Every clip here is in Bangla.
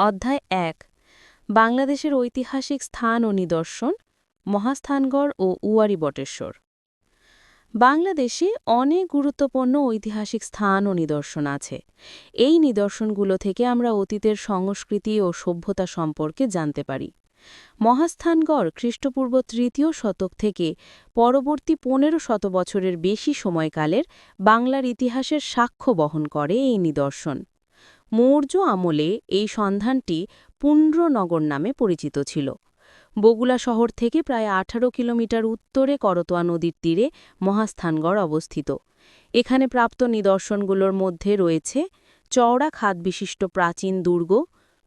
অধ্যায় ১ বাংলাদেশের ঐতিহাসিক স্থান ও নিদর্শন মহাস্থানগড় ও উয়ারী বটেশ্বর। বাংলাদেশে অনেক গুরুত্বপূর্ণ ঐতিহাসিক স্থান ও নিদর্শন আছে। এই নিদর্শনগুলো থেকে আমরা অতীতের সংস্কৃতি ও সভ্যতা সম্পর্কে জানতে পারি। মহাস্থানগড় খ্রিস্টপূর্ব ৩য় শতক থেকে পরবর্তী ১৫ বছরের বেশি সময়কালের বাংলার ইতিহাসের সাক্ষ্য বহন করে এই নিদর্শন। মৌর্য আমলে এই সন্ধানটি পুণ্ড্রনগর নামে পরিচিত ছিল। বগুড়া শহর থেকে প্রায় ১৮ কিলোমিটার উত্তরে করতোয়া নদীর তীরে মহাস্থানগড় অবস্থিত। এখানে প্রাপ্ত নিদর্শনগুলোর মধ্যে রয়েছে চওড়া খাদবিশিষ্ট প্রাচীন দুর্গ,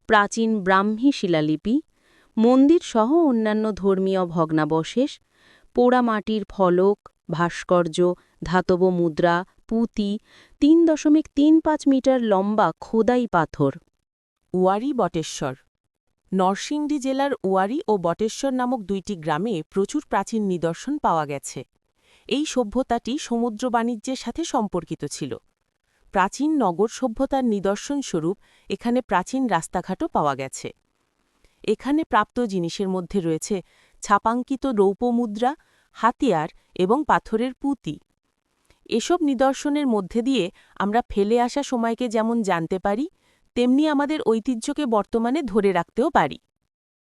প্রাচীন ব্রাহ্মী শিলালিপি, মন্দিরসহ অন্যান্য ধর্মীয় ভগ্নাবশেষ, পোড়ামাটির ফলক, ভাস্কর্য, ধাতব মুদ্রা, পুঁতি, ৩.৩৫ মিটার লম্বা খোদাই পাথর। উয়ারী বটেশ্বর। নরসিংদী জেলার উয়ারী ও বটেশ্বর নামক দুইটি গ্রামে প্রচুর প্রাচীন নিদর্শন পাওয়া গেছে। এই সভ্যতাটি সমুদ্র বাণিজ্যের সাথে সম্পর্কিত ছিল। প্রাচীন নগর সভ্যতার নিদর্শনস্বরূপ এখানে প্রাচীন রাস্তাঘাটও পাওয়া গেছে। এখানে প্রাপ্ত জিনিসের মধ্যে রয়েছে ছাপাঙ্কিত রৌপ্য মুদ্রা, হাতিয়ার এবং পাথরের পুঁতি। এসব নিদর্শনের মধ্যে দিয়ে আমরা ফেলে আসা সময়কে যেমন জানতে পারি, তেমনি আমাদের ঐতিহ্যকে বর্তমানে ধরে রাখতেও পারি।